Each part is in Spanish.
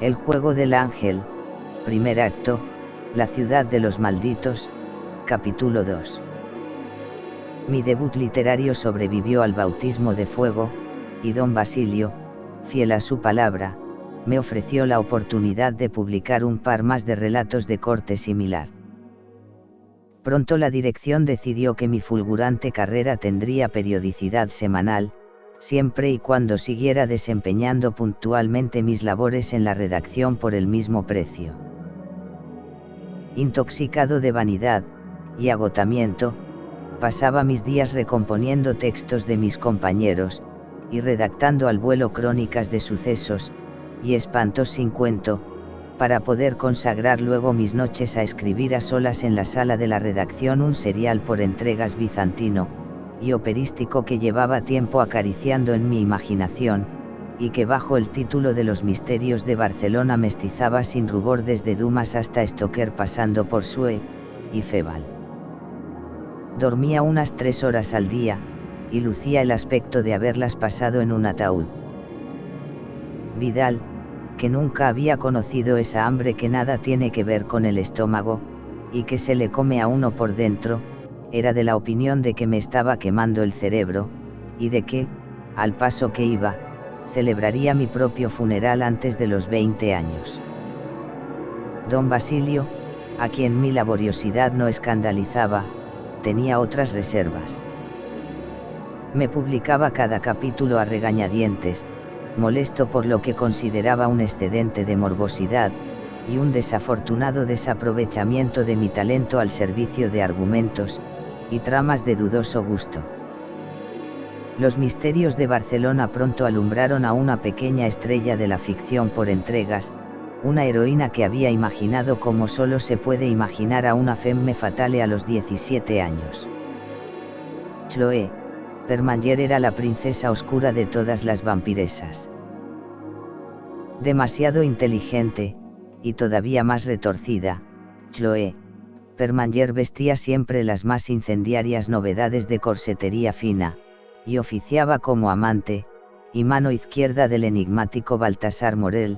El juego del ángel, primer acto, La ciudad de los malditos, capítulo 2. Mi debut literario sobrevivió al bautismo de fuego, y don Basilio, fiel a su palabra, me ofreció la oportunidad de publicar un par más de relatos de corte similar. Pronto la dirección decidió que mi fulgurante carrera tendría periodicidad semanal, siempre y cuando siguiera desempeñando puntualmente mis labores en la redacción por el mismo precio. Intoxicado de vanidad y agotamiento, pasaba mis días recomponiendo textos de mis compañeros, y redactando al vuelo crónicas de sucesos y espantos sin cuento, para poder consagrar luego mis noches a escribir a solas en la sala de la redacción un serial por entregas bizantino y operístico que llevaba tiempo acariciando en mi imaginación, y que bajo el título de Los misterios de Barcelona mestizaba sin rubor desde Dumas hasta Stoker pasando por Sue y Febal. Dormía unas 3 horas al día, y lucía el aspecto de haberlas pasado en un ataúd. Vidal, que nunca había conocido esa hambre que nada tiene que ver con el estómago, y que se le come a uno por dentro, era de la opinión de que me estaba quemando el cerebro, y de que, al paso que iba, celebraría mi propio funeral antes de los 20 años. Don Basilio, a quien mi laboriosidad no escandalizaba, tenía otras reservas. Me publicaba cada capítulo a regañadientes, molesto por lo que consideraba un excedente de morbosidad, y un desafortunado desaprovechamiento de mi talento al servicio de argumentos y tramas de dudoso gusto. Los misterios de Barcelona pronto alumbraron a una pequeña estrella de la ficción por entregas, una heroína que había imaginado como solo se puede imaginar a una femme fatale a los 17 años. Chloe Permanger era la princesa oscura de todas las vampiresas. Demasiado inteligente, y todavía más retorcida, Chloe Permanger vestía siempre las más incendiarias novedades de corsetería fina, y oficiaba como amante, y mano izquierda del enigmático Baltasar Morel,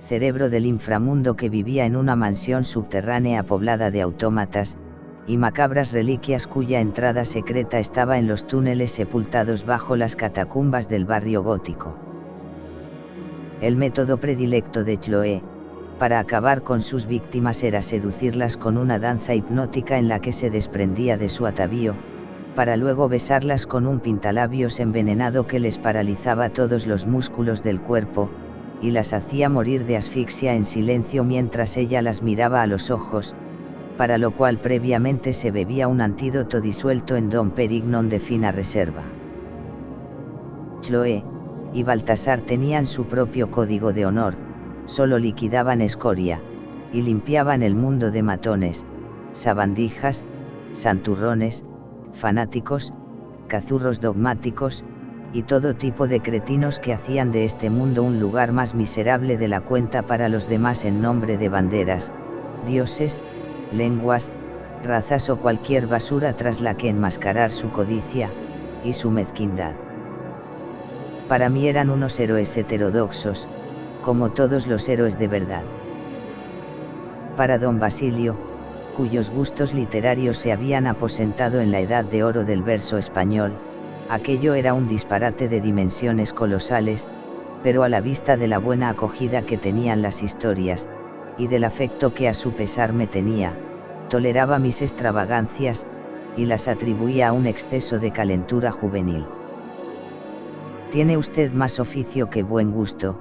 cerebro del inframundo que vivía en una mansión subterránea poblada de autómatas y macabras reliquias cuya entrada secreta estaba en los túneles sepultados bajo las catacumbas del barrio gótico. El método predilecto de Chloe, para acabar con sus víctimas, era seducirlas con una danza hipnótica en la que se desprendía de su atavío, para luego besarlas con un pintalabios envenenado que les paralizaba todos los músculos del cuerpo, y las hacía morir de asfixia en silencio mientras ella las miraba a los ojos, para lo cual previamente se bebía un antídoto disuelto en Dom Perignon de fina reserva. Chloe y Baltasar tenían su propio código de honor, solo liquidaban escoria, y limpiaban el mundo de matones, sabandijas, santurrones, fanáticos, cazurros dogmáticos, y todo tipo de cretinos que hacían de este mundo un lugar más miserable de la cuenta para los demás en nombre de banderas, dioses, lenguas, razas o cualquier basura tras la que enmascarar su codicia y su mezquindad. Para mí eran unos héroes heterodoxos, como todos los héroes de verdad. Para don Basilio, cuyos gustos literarios se habían aposentado en la edad de oro del verso español, aquello era un disparate de dimensiones colosales, pero a la vista de la buena acogida que tenían las historias, y del afecto que a su pesar me tenía, toleraba mis extravagancias, y las atribuía a un exceso de calentura juvenil. Tiene usted más oficio que buen gusto,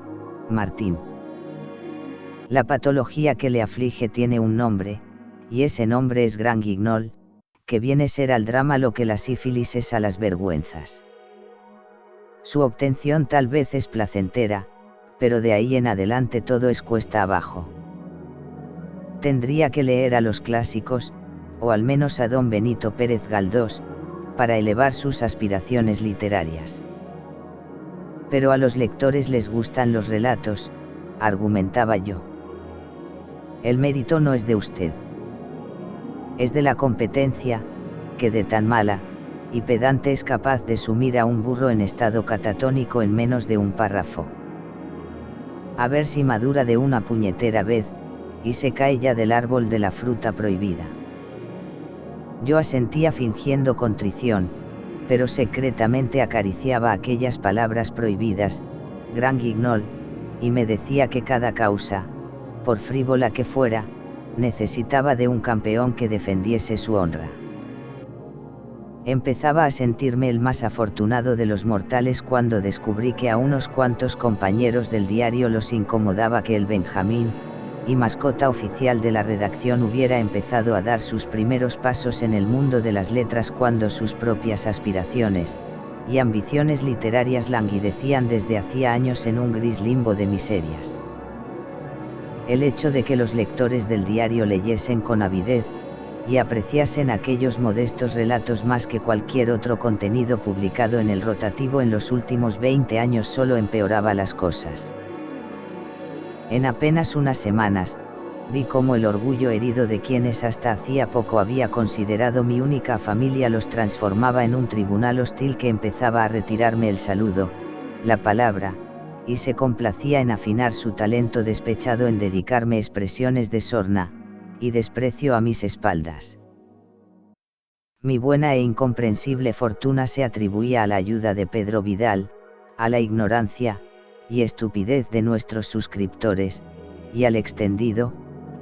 Martín. La patología que le aflige tiene un nombre, y ese nombre es Gran Guignol, que viene a ser al drama lo que la sífilis es a las vergüenzas. Su obtención tal vez es placentera, pero de ahí en adelante todo es cuesta abajo. Tendría que leer a los clásicos, o al menos a don Benito Pérez Galdós, para elevar sus aspiraciones literarias. Pero a los lectores les gustan los relatos, argumentaba yo. El mérito no es de usted. Es de la competencia, que de tan mala y pedante es capaz de sumir a un burro en estado catatónico en menos de un párrafo. A ver si madura de una puñetera vez, y se cae ya del árbol de la fruta prohibida. Yo asentía fingiendo contrición, pero secretamente acariciaba aquellas palabras prohibidas, gran guignol, y me decía que cada causa, por frívola que fuera, necesitaba de un campeón que defendiese su honra. Empezaba a sentirme el más afortunado de los mortales cuando descubrí que a unos cuantos compañeros del diario los incomodaba que el Benjamín, y mascota oficial de la redacción, hubiera empezado a dar sus primeros pasos en el mundo de las letras cuando sus propias aspiraciones y ambiciones literarias languidecían desde hacía años en un gris limbo de miserias. El hecho de que los lectores del diario leyesen con avidez y apreciasen aquellos modestos relatos más que cualquier otro contenido publicado en el rotativo en los últimos 20 años solo empeoraba las cosas. En apenas unas semanas, vi cómo el orgullo herido de quienes hasta hacía poco había considerado mi única familia los transformaba en un tribunal hostil que empezaba a retirarme el saludo, la palabra, y se complacía en afinar su talento despechado en dedicarme expresiones de sorna y desprecio a mis espaldas. Mi buena e incomprensible fortuna se atribuía a la ayuda de Pedro Vidal, a la ignorancia y estupidez de nuestros suscriptores, y al extendido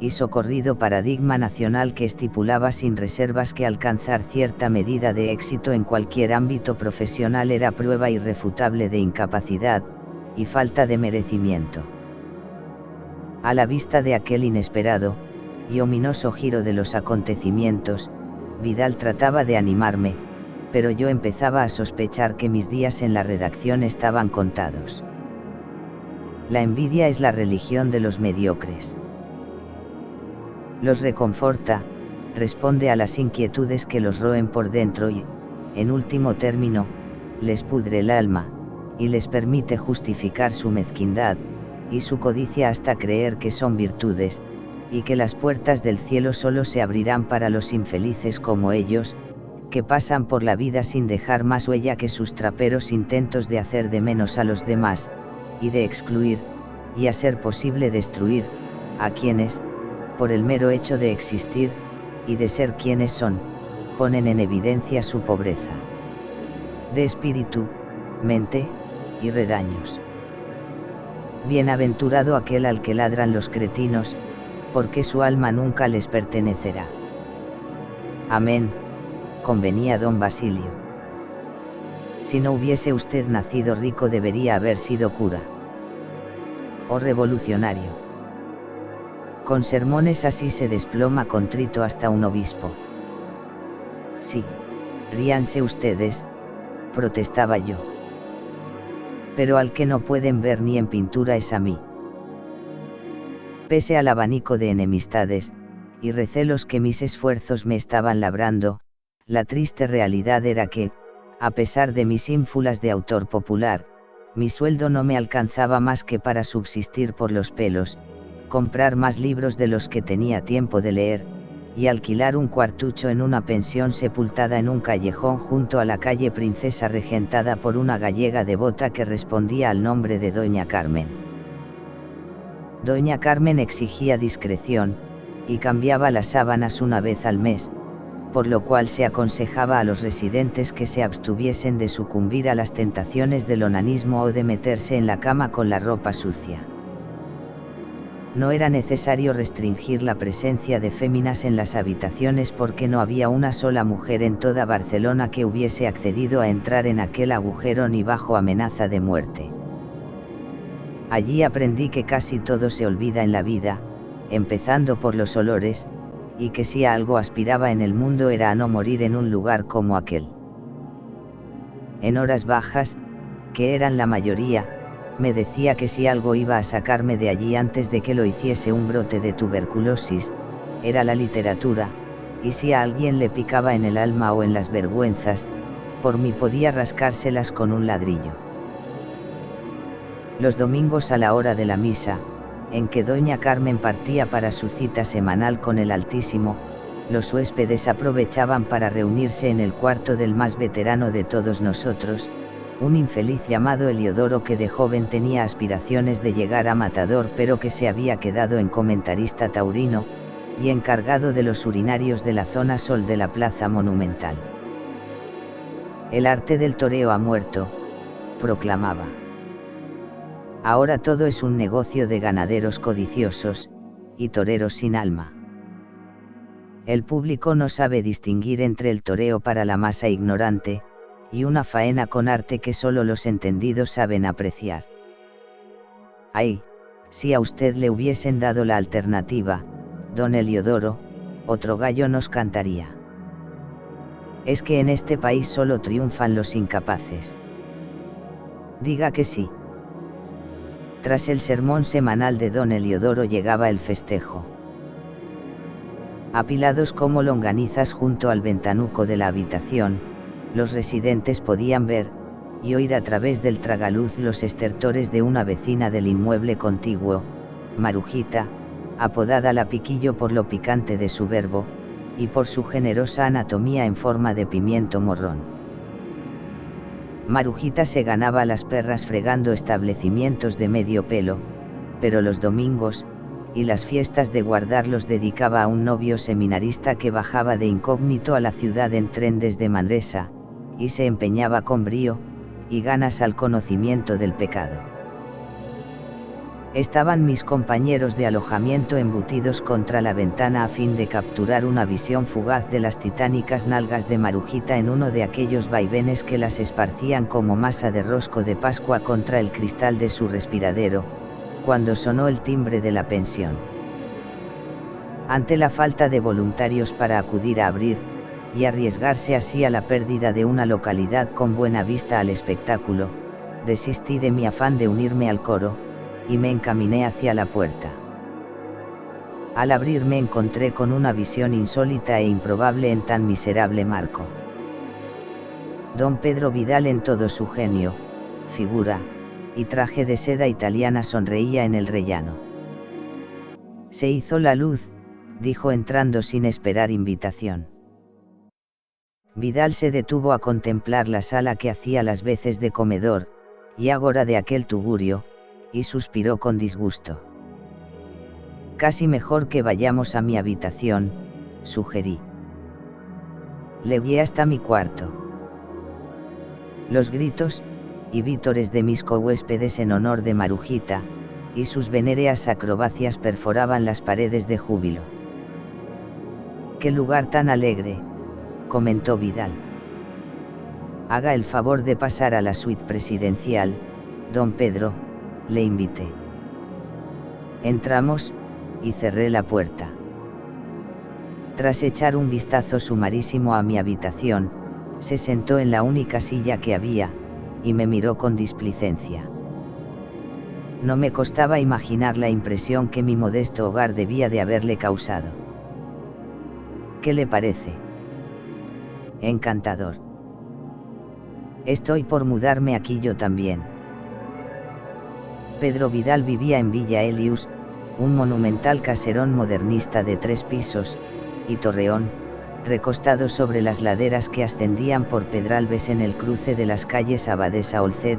y socorrido paradigma nacional que estipulaba sin reservas que alcanzar cierta medida de éxito en cualquier ámbito profesional era prueba irrefutable de incapacidad y falta de merecimiento. A la vista de aquel inesperado y ominoso giro de los acontecimientos, Vidal trataba de animarme, pero yo empezaba a sospechar que mis días en la redacción estaban contados. La envidia es la religión de los mediocres. Los reconforta, responde a las inquietudes que los roen por dentro y, en último término, les pudre el alma, y les permite justificar su mezquindad y su codicia hasta creer que son virtudes, y que las puertas del cielo solo se abrirán para los infelices como ellos, que pasan por la vida sin dejar más huella que sus traperos intentos de hacer de menos a los demás, y de excluir, y a ser posible destruir, a quienes, por el mero hecho de existir, y de ser quienes son, ponen en evidencia su pobreza de espíritu, mente, y redaños. Bienaventurado aquel al que ladran los cretinos, porque su alma nunca les pertenecerá. Amén, convenía don Basilio. Si no hubiese usted nacido rico debería haber sido cura. O revolucionario. Con sermones así se desploma contrito hasta un obispo. Sí, ríanse ustedes, protestaba yo. Pero al que no pueden ver ni en pintura es a mí. Pese al abanico de enemistades y recelos que mis esfuerzos me estaban labrando, la triste realidad era que, a pesar de mis ínfulas de autor popular, mi sueldo no me alcanzaba más que para subsistir por los pelos, comprar más libros de los que tenía tiempo de leer, y alquilar un cuartucho en una pensión sepultada en un callejón junto a la calle Princesa regentada por una gallega devota que respondía al nombre de Doña Carmen. Doña Carmen exigía discreción, y cambiaba las sábanas una vez al mes, por lo cual se aconsejaba a los residentes que se abstuviesen de sucumbir a las tentaciones del onanismo o de meterse en la cama con la ropa sucia. No era necesario restringir la presencia de féminas en las habitaciones porque no había una sola mujer en toda Barcelona que hubiese accedido a entrar en aquel agujero ni bajo amenaza de muerte. Allí aprendí que casi todo se olvida en la vida, empezando por los olores, y que si a algo aspiraba en el mundo era a no morir en un lugar como aquel. En horas bajas, que eran la mayoría, me decía que si algo iba a sacarme de allí antes de que lo hiciese un brote de tuberculosis, era la literatura, y si a alguien le picaba en el alma o en las vergüenzas, por mí podía rascárselas con un ladrillo. Los domingos a la hora de la misa, en que doña Carmen partía para su cita semanal con el Altísimo, los huéspedes aprovechaban para reunirse en el cuarto del más veterano de todos nosotros, un infeliz llamado Heliodoro que de joven tenía aspiraciones de llegar a matador pero que se había quedado en comentarista taurino, y encargado de los urinarios de la zona sol de la plaza monumental. El arte del toreo ha muerto, proclamaba. Ahora todo es un negocio de ganaderos codiciosos, y toreros sin alma. El público no sabe distinguir entre el toreo para la masa ignorante, y una faena con arte que solo los entendidos saben apreciar. Ay, si a usted le hubiesen dado la alternativa, don Heliodoro, otro gallo nos cantaría. Es que en este país solo triunfan los incapaces. Diga que sí. Tras el sermón semanal de don Heliodoro llegaba el festejo. Apilados como longanizas junto al ventanuco de la habitación, los residentes podían ver, y oír a través del tragaluz los estertores de una vecina del inmueble contiguo, Marujita, apodada la Piquillo por lo picante de su verbo, y por su generosa anatomía en forma de pimiento morrón. Marujita se ganaba las perras fregando establecimientos de medio pelo, pero los domingos, y las fiestas de guardar los dedicaba a un novio seminarista que bajaba de incógnito a la ciudad en tren desde Manresa, y se empeñaba con brío, y ganas al conocimiento del pecado. Estaban mis compañeros de alojamiento embutidos contra la ventana a fin de capturar una visión fugaz de las titánicas nalgas de Marujita en uno de aquellos vaivenes que las esparcían como masa de rosco de Pascua contra el cristal de su respiradero, cuando sonó el timbre de la pensión. Ante la falta de voluntarios para acudir a abrir, y arriesgarse así a la pérdida de una localidad con buena vista al espectáculo, desistí de mi afán de unirme al coro, y me encaminé hacia la puerta. Al abrir me encontré con una visión insólita e improbable en tan miserable marco. Don Pedro Vidal en todo su genio, figura, y traje de seda italiana sonreía en el rellano. Se hizo la luz, dijo entrando sin esperar invitación. Vidal se detuvo a contemplar la sala que hacía las veces de comedor, y agora de aquel tugurio, y suspiró con disgusto. Casi mejor que vayamos a mi habitación, sugerí. Le guié hasta mi cuarto. Los gritos y vítores de mis cohuéspedes en honor de Marujita, y sus venéreas acrobacias perforaban las paredes de júbilo. ¡Qué lugar tan alegre!, comentó Vidal. Haga el favor de pasar a la suite presidencial, don Pedro, le invité. Entramos, y cerré la puerta. Tras echar un vistazo sumarísimo a mi habitación, se sentó en la única silla que había, y me miró con displicencia. No me costaba imaginar la impresión que mi modesto hogar debía de haberle causado. ¿Qué le parece? Encantador. Estoy por mudarme aquí yo también. Pedro Vidal vivía en Villa Elius, un monumental caserón modernista de 3 pisos, y torreón, recostado sobre las laderas que ascendían por Pedralbes en el cruce de las calles Abadesa Olcet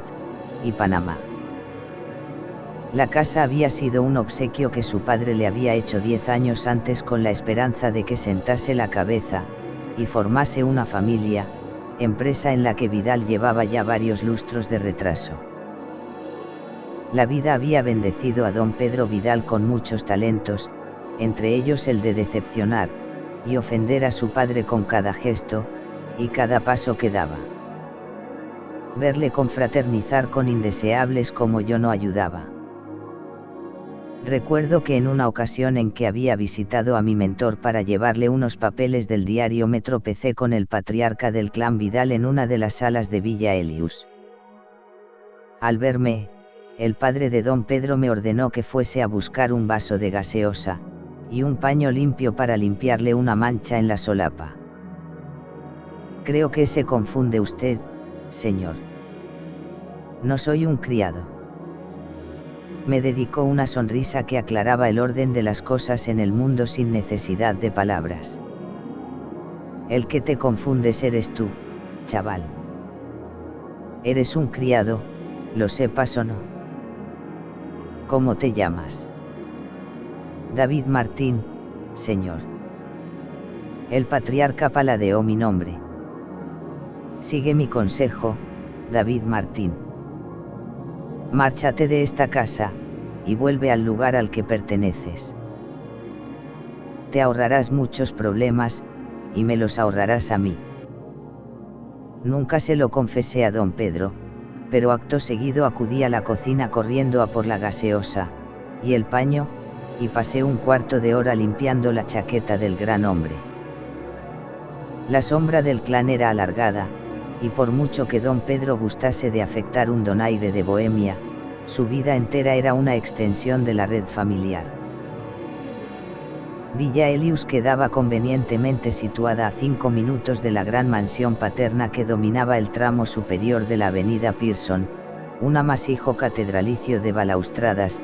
y Panamá. La casa había sido un obsequio que su padre le había hecho 10 años antes con la esperanza de que sentase la cabeza, y formase una familia, empresa en la que Vidal llevaba ya varios lustros de retraso. La vida había bendecido a don Pedro Vidal con muchos talentos, entre ellos el de decepcionar, y ofender a su padre con cada gesto, y cada paso que daba. Verle confraternizar con indeseables como yo no ayudaba. Recuerdo que en una ocasión en que había visitado a mi mentor para llevarle unos papeles del diario me tropecé con el patriarca del clan Vidal en una de las salas de Villa Elius. Al verme, el padre de don Pedro me ordenó que fuese a buscar un vaso de gaseosa, y un paño limpio para limpiarle una mancha en la solapa. Creo que se confunde usted, señor. No soy un criado. Me dedicó una sonrisa que aclaraba el orden de las cosas en el mundo sin necesidad de palabras. El que te confundes eres tú, chaval. Eres un criado, lo sepas o no. ¿Cómo te llamas? David Martín, señor. El patriarca paladeó mi nombre. Sigue mi consejo, David Martín. Márchate de esta casa, y vuelve al lugar al que perteneces. Te ahorrarás muchos problemas, y me los ahorrarás a mí. Nunca se lo confesé a don Pedro, pero acto seguido acudí a la cocina corriendo a por la gaseosa, y el paño, y pasé un cuarto de hora limpiando la chaqueta del gran hombre. La sombra del clan era alargada, y por mucho que don Pedro gustase de afectar un donaire de bohemia, su vida entera era una extensión de la red familiar. Villa Elius quedaba convenientemente situada a 5 minutos de la gran mansión paterna que dominaba el tramo superior de la avenida Pearson, un amasijo catedralicio de balaustradas,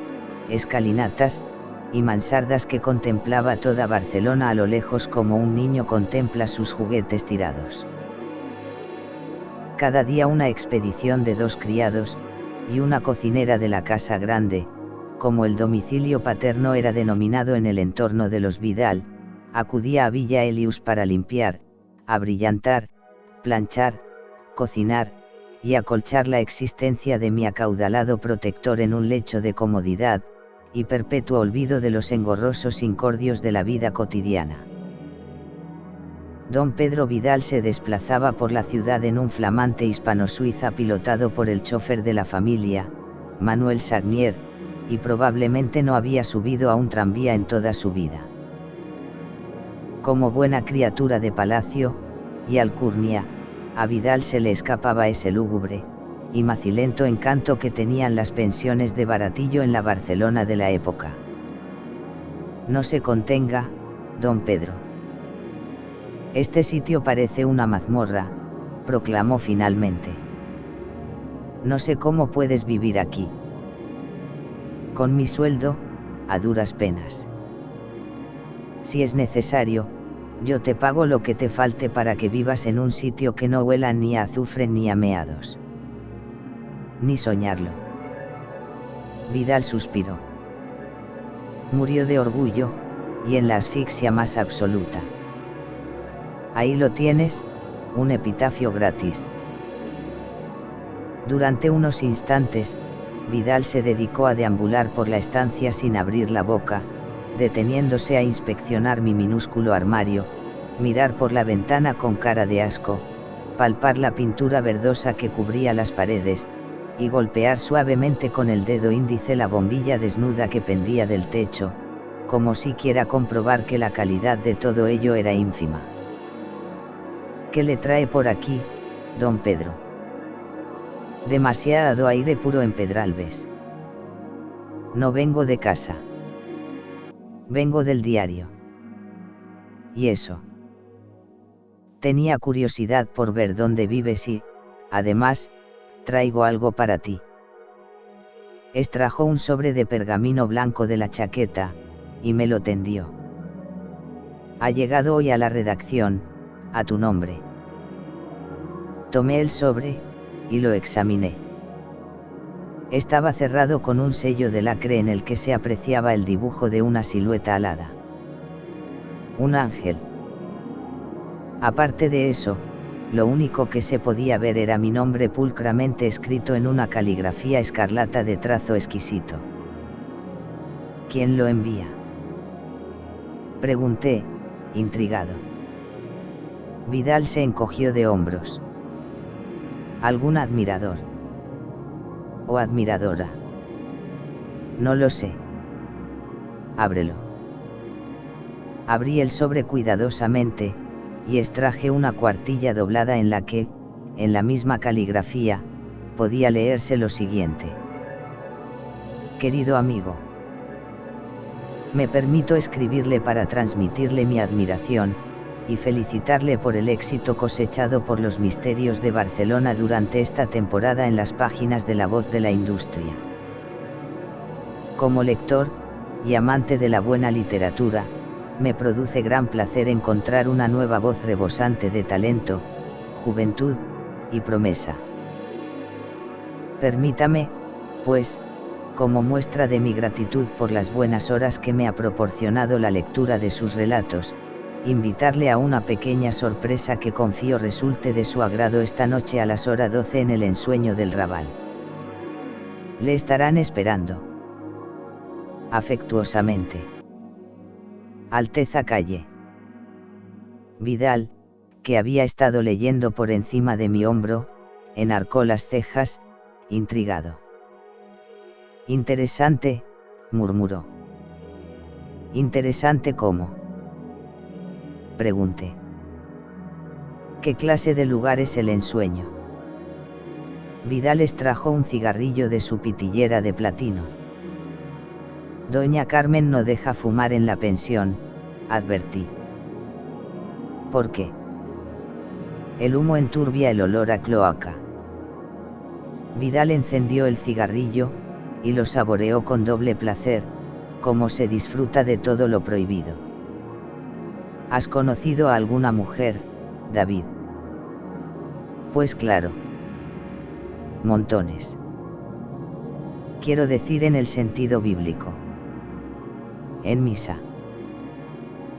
escalinatas, y mansardas que contemplaba toda Barcelona a lo lejos como un niño contempla sus juguetes tirados. Cada día una expedición de 2 criados, y una cocinera de la casa grande, como el domicilio paterno era denominado en el entorno de los Vidal, acudía a Villa Elius para limpiar, abrillantar, planchar, cocinar, y acolchar la existencia de mi acaudalado protector en un lecho de comodidad, y perpetuo olvido de los engorrosos incordios de la vida cotidiana. Don Pedro Vidal se desplazaba por la ciudad en un flamante hispano-suiza pilotado por el chofer de la familia, Manuel Sagnier, y probablemente no había subido a un tranvía en toda su vida. Como buena criatura de palacio, y alcurnia, a Vidal se le escapaba ese lúgubre y macilento encanto que tenían las pensiones de baratillo en la Barcelona de la época. No se contenga, don Pedro. Este sitio parece una mazmorra, proclamó finalmente. No sé cómo puedes vivir aquí. Con mi sueldo, a duras penas. Si es necesario, yo te pago lo que te falte para que vivas en un sitio que no huela ni a azufre ni a meados. Ni soñarlo. Vidal suspiró. Murió de orgullo, y en la asfixia más absoluta. Ahí lo tienes, un epitafio gratis. Durante unos instantes, Vidal se dedicó a deambular por la estancia sin abrir la boca, deteniéndose a inspeccionar mi minúsculo armario, mirar por la ventana con cara de asco, palpar la pintura verdosa que cubría las paredes, y golpear suavemente con el dedo índice la bombilla desnuda que pendía del techo, como si quiera comprobar que la calidad de todo ello era ínfima. ¿Qué le trae por aquí, don Pedro? Demasiado aire puro en Pedralbes. No vengo de casa. Vengo del diario. ¿Y eso? Tenía curiosidad por ver dónde vives y, además, traigo algo para ti. Extrajo un sobre de pergamino blanco de la chaqueta, y me lo tendió. Ha llegado hoy a la redacción, a tu nombre. Tomé el sobre, y lo examiné. Estaba cerrado con un sello de lacre en el que se apreciaba el dibujo de una silueta alada. Un ángel. Aparte de eso, lo único que se podía ver era mi nombre pulcramente escrito en una caligrafía escarlata de trazo exquisito. ¿Quién lo envía? Pregunté, intrigado. Vidal se encogió de hombros. ¿Algún admirador? ¿O admiradora? No lo sé. Ábrelo. Abrí el sobre cuidadosamente, y extraje una cuartilla doblada en la que, en la misma caligrafía, podía leerse lo siguiente. Querido amigo. Me permito escribirle para transmitirle mi admiración, y felicitarle por el éxito cosechado por los misterios de Barcelona durante esta temporada en las páginas de La Voz de la Industria. Como lector, y amante de la buena literatura, me produce gran placer encontrar una nueva voz rebosante de talento, juventud, y promesa. Permítame, pues, como muestra de mi gratitud por las buenas horas que me ha proporcionado la lectura de sus relatos, invitarle a una pequeña sorpresa que confío resulte de su agrado esta noche a las horas 12 en el ensueño del Raval. Le estarán esperando. Afectuosamente. Alteza Calle. Vidal, que había estado leyendo por encima de mi hombro, enarcó las cejas, intrigado. Interesante, murmuró. ¿Interesante cómo? Pregunté. ¿Qué clase de lugar es el ensueño? Vidal extrajo un cigarrillo de su pitillera de platino. Doña Carmen no deja fumar en la pensión, advertí. ¿Por qué? El humo enturbia el olor a cloaca. Vidal encendió el cigarrillo, y lo saboreó con doble placer, como se disfruta de todo lo prohibido. ¿Has conocido a alguna mujer, David? Pues claro. Montones. Quiero decir en el sentido bíblico. En misa.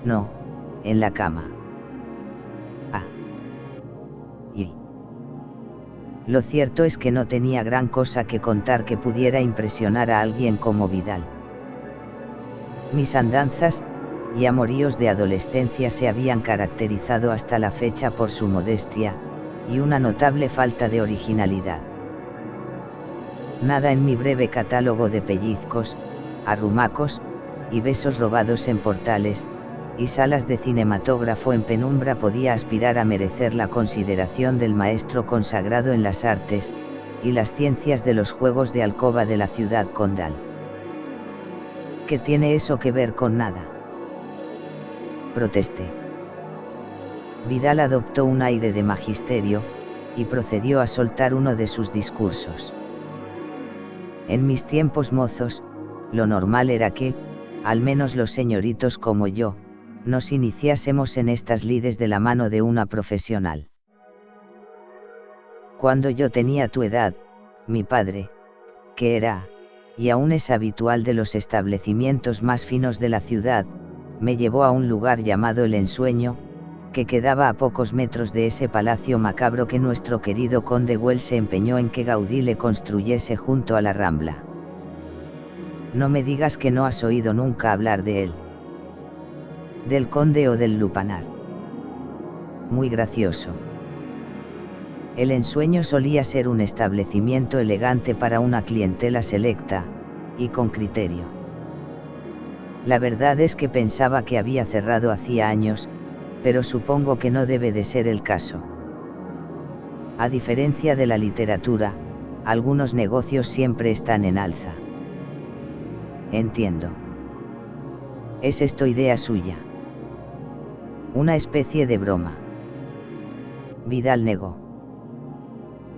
No, en la cama. Ah. Y. Lo cierto es que no tenía gran cosa que contar que pudiera impresionar a alguien como Vidal. Mis andanzas y amoríos de adolescencia se habían caracterizado hasta la fecha por su modestia y una notable falta de originalidad. Nada en mi breve catálogo de pellizcos, arrumacos y besos robados en portales y salas de cinematógrafo en penumbra podía aspirar a merecer la consideración del maestro consagrado en las artes y las ciencias de los juegos de alcoba de la ciudad condal. ¿Qué tiene eso que ver con nada? Protesté. Vidal adoptó un aire de magisterio y procedió a soltar uno de sus discursos. En mis tiempos mozos, lo normal era que, al menos los señoritos como yo, nos iniciásemos en estas lides de la mano de una profesional. Cuando yo tenía tu edad, mi padre, que era, y aún es habitual de los establecimientos más finos de la ciudad, me llevó a un lugar llamado El Ensueño, que quedaba a pocos metros de ese palacio macabro que nuestro querido conde Güell se empeñó en que Gaudí le construyese junto a la Rambla. No me digas que no has oído nunca hablar de él. ¿Del conde o del lupanar? Muy gracioso. El Ensueño solía ser un establecimiento elegante para una clientela selecta, y con criterio. La verdad es que pensaba que había cerrado hacía años, pero supongo que no debe de ser el caso. A diferencia de la literatura, algunos negocios siempre están en alza. Entiendo. ¿Es esto idea suya? Una especie de broma. Vidal negó.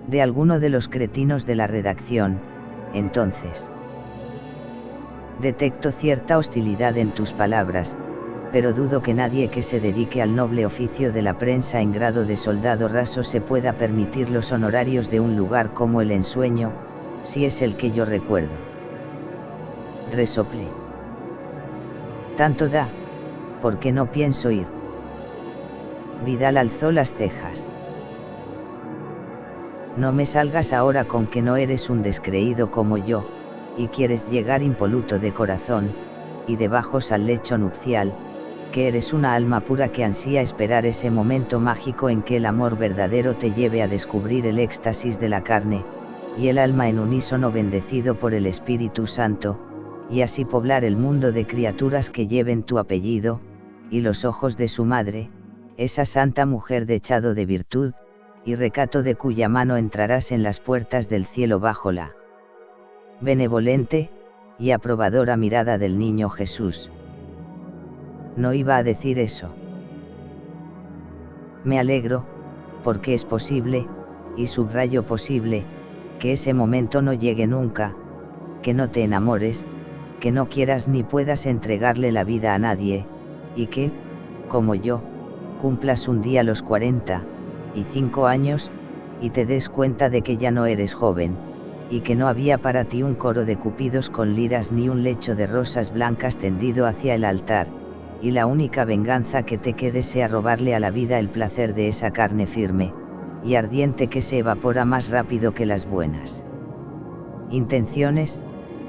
De alguno de los cretinos de la redacción, entonces. Detecto cierta hostilidad en tus palabras, pero dudo que nadie que se dedique al noble oficio de la prensa en grado de soldado raso se pueda permitir los honorarios de un lugar como El Ensueño, si es el que yo recuerdo. Resoplé. Tanto da, porque no pienso ir. Vidal alzó las cejas. No me salgas ahora con que no eres un descreído como yo, y quieres llegar impoluto de corazón, y de bajos al lecho nupcial, que eres una alma pura que ansía esperar ese momento mágico en que el amor verdadero te lleve a descubrir el éxtasis de la carne, y el alma en unísono bendecido por el Espíritu Santo, y así poblar el mundo de criaturas que lleven tu apellido, y los ojos de su madre, esa santa mujer dechado de virtud, y recato de cuya mano entrarás en las puertas del cielo bajo la benevolente y aprobadora mirada del niño Jesús. No iba a decir eso. Me alegro, porque es posible, y subrayo posible, que ese momento no llegue nunca, que no te enamores, que no quieras ni puedas entregarle la vida a nadie, y que, como yo, cumplas un día los 45 años, y te des cuenta de que ya no eres joven, y que no había para ti un coro de cupidos con liras ni un lecho de rosas blancas tendido hacia el altar, y la única venganza que te quede sea robarle a la vida el placer de esa carne firme y ardiente que se evapora más rápido que las buenas intenciones,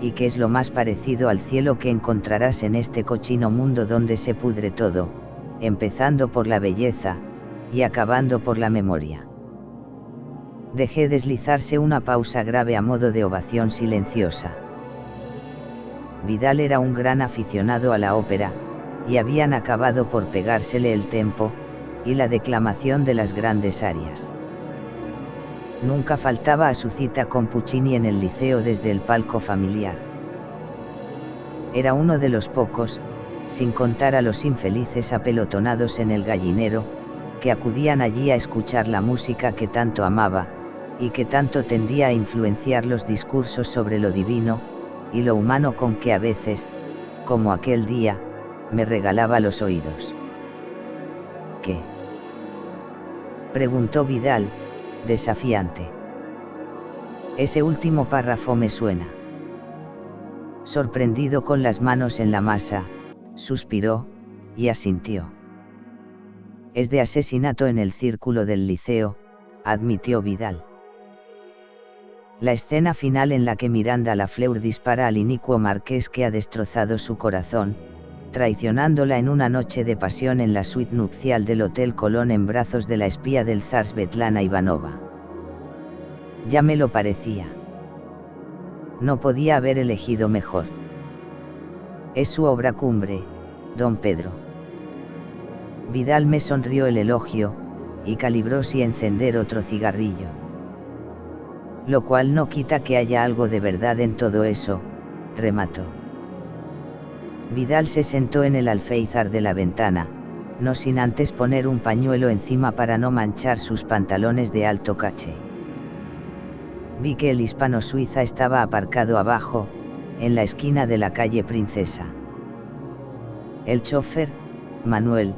y que es lo más parecido al cielo que encontrarás en este cochino mundo donde se pudre todo, empezando por la belleza, y acabando por la memoria. Dejé deslizarse una pausa grave a modo de ovación silenciosa. Vidal era un gran aficionado a la ópera, y habían acabado por pegársele el tempo, y la declamación de las grandes arias. Nunca faltaba a su cita con Puccini en el Liceo desde el palco familiar. Era uno de los pocos, sin contar a los infelices apelotonados en el gallinero, que acudían allí a escuchar la música que tanto amaba, y que tanto tendía a influenciar los discursos sobre lo divino, y lo humano con que a veces, como aquel día, me regalaba los oídos. ¿Qué?, preguntó Vidal, desafiante. Ese último párrafo me suena. Sorprendido con las manos en la masa, suspiró, y asintió. Es de asesinato en el círculo del Liceo, admitió Vidal. La escena final en la que Miranda Lafleur dispara al inicuo marqués que ha destrozado su corazón, traicionándola en una noche de pasión en la suite nupcial del Hotel Colón en brazos de la espía del zar Svetlana Ivanova. Ya me lo parecía. No podía haber elegido mejor. Es su obra cumbre, don Pedro. Vidal me sonrió el elogio, y calibró si encender otro cigarrillo. Lo cual no quita que haya algo de verdad en todo eso, remató. Vidal se sentó en el alféizar de la ventana, no sin antes poner un pañuelo encima para no manchar sus pantalones de alto caché. Vi que el hispano suiza estaba aparcado abajo, en la esquina de la calle Princesa. El chofer, Manuel,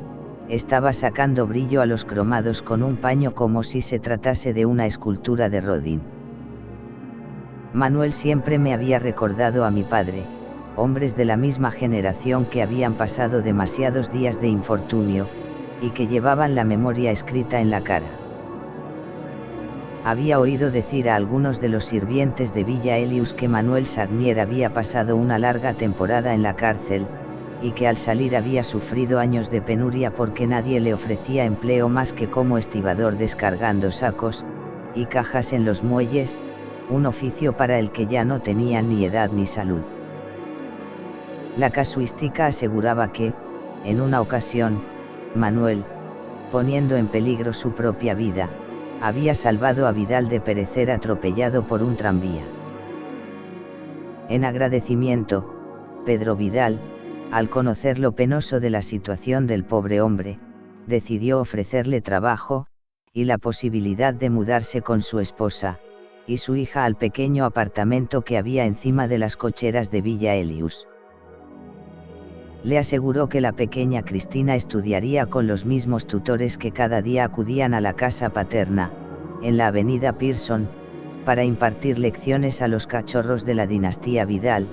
estaba sacando brillo a los cromados con un paño como si se tratase de una escultura de Rodin. Manuel siempre me había recordado a mi padre, hombres de la misma generación que habían pasado demasiados días de infortunio, y que llevaban la memoria escrita en la cara. Había oído decir a algunos de los sirvientes de Villa Elius que Manuel Sagnier había pasado una larga temporada en la cárcel, y que al salir había sufrido años de penuria porque nadie le ofrecía empleo más que como estibador descargando sacos y cajas en los muelles, un oficio para el que ya no tenía ni edad ni salud. La casuística aseguraba que, en una ocasión, Manuel, poniendo en peligro su propia vida, había salvado a Vidal de perecer atropellado por un tranvía. En agradecimiento, Pedro Vidal, al conocer lo penoso de la situación del pobre hombre, decidió ofrecerle trabajo, y la posibilidad de mudarse con su esposa y su hija al pequeño apartamento que había encima de las cocheras de Villa Elius. Le aseguró que la pequeña Cristina estudiaría con los mismos tutores que cada día acudían a la casa paterna, en la avenida Pearson, para impartir lecciones a los cachorros de la dinastía Vidal,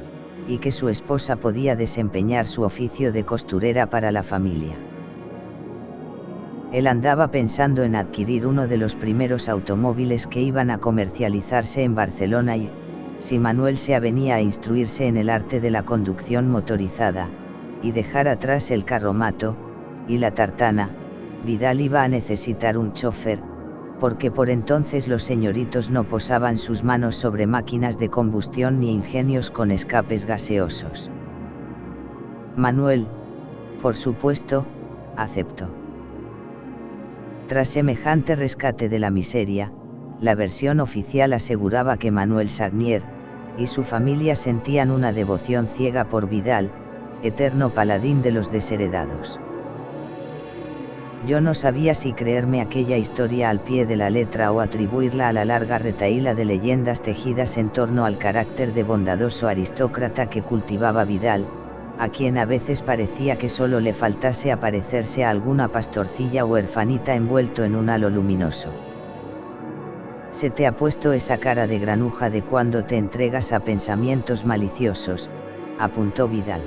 y que su esposa podía desempeñar su oficio de costurera para la familia. Él andaba pensando en adquirir uno de los primeros automóviles que iban a comercializarse en Barcelona y, si Manuel se avenía a instruirse en el arte de la conducción motorizada, y dejar atrás el carromato y la tartana, Vidal iba a necesitar un chofer, porque por entonces los señoritos no posaban sus manos sobre máquinas de combustión ni ingenios con escapes gaseosos. Manuel, por supuesto, aceptó. Tras semejante rescate de la miseria, la versión oficial aseguraba que Manuel Sagnier y su familia sentían una devoción ciega por Vidal, eterno paladín de los desheredados. Yo no sabía si creerme aquella historia al pie de la letra o atribuirla a la larga retahíla de leyendas tejidas en torno al carácter de bondadoso aristócrata que cultivaba Vidal, a quien a veces parecía que solo le faltase aparecerse a alguna pastorcilla huerfanita envuelto en un halo luminoso. Se te ha puesto esa cara de granuja de cuando te entregas a pensamientos maliciosos, apuntó Vidal.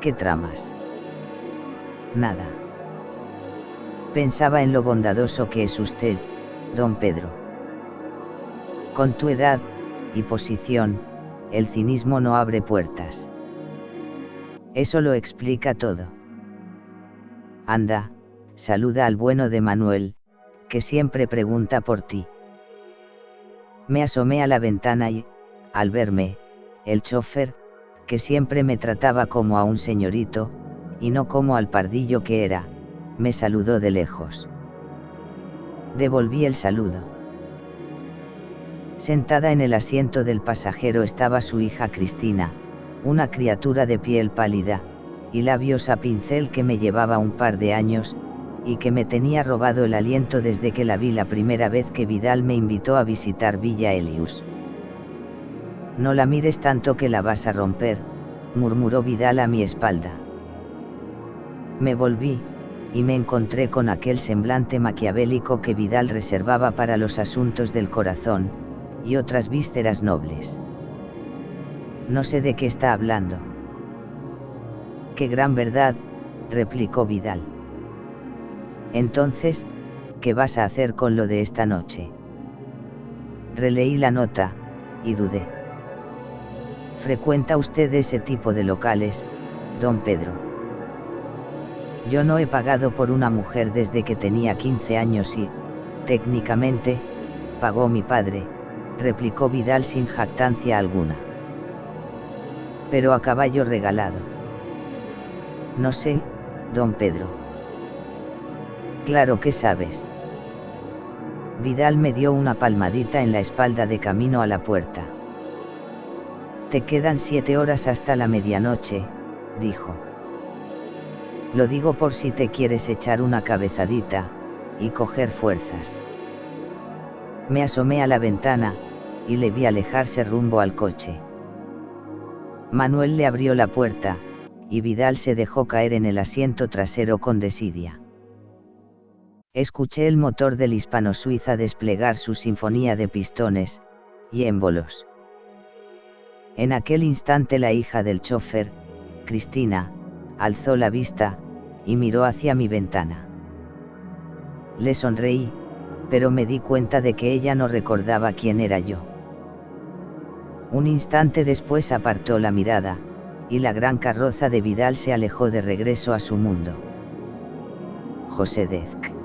¿Qué tramas? Nada. Pensaba en lo bondadoso que es usted, don Pedro. Con tu edad y posición, el cinismo no abre puertas. Eso lo explica todo. Anda, saluda al bueno de Manuel, que siempre pregunta por ti. Me asomé a la ventana y, al verme, el chófer, que siempre me trataba como a un señorito, y no como al pardillo que era, me saludó de lejos. Devolví el saludo. Sentada en el asiento del pasajero estaba su hija Cristina, una criatura de piel pálida, y labios a pincel que me llevaba un par de años, y que me tenía robado el aliento desde que la vi la primera vez que Vidal me invitó a visitar Villa Elius. No la mires tanto que la vas a romper, murmuró Vidal a mi espalda. Me volví, y me encontré con aquel semblante maquiavélico que Vidal reservaba para los asuntos del corazón, y otras vísceras nobles. No sé de qué está hablando. Qué gran verdad, replicó Vidal. Entonces, ¿qué vas a hacer con lo de esta noche? Releí la nota, y dudé. ¿Frecuenta usted ese tipo de locales, don Pedro? Yo no he pagado por una mujer desde que tenía 15 años y, técnicamente, pagó mi padre, replicó Vidal sin jactancia alguna. Pero a caballo regalado. No sé, don Pedro. Claro que sabes. Vidal me dio una palmadita en la espalda de camino a la puerta. Te quedan 7 horas hasta la medianoche, dijo. Lo digo por si te quieres echar una cabezadita, y coger fuerzas. Me asomé a la ventana, y le vi alejarse rumbo al coche. Manuel le abrió la puerta, y Vidal se dejó caer en el asiento trasero con desidia. Escuché el motor del Hispano-Suiza desplegar su sinfonía de pistones y émbolos. En aquel instante la hija del chófer, Cristina, alzó la vista, y miró hacia mi ventana. Le sonreí, pero me di cuenta de que ella no recordaba quién era yo. Un instante después apartó la mirada, y la gran carroza de Vidal se alejó de regreso a su mundo. José Dezc.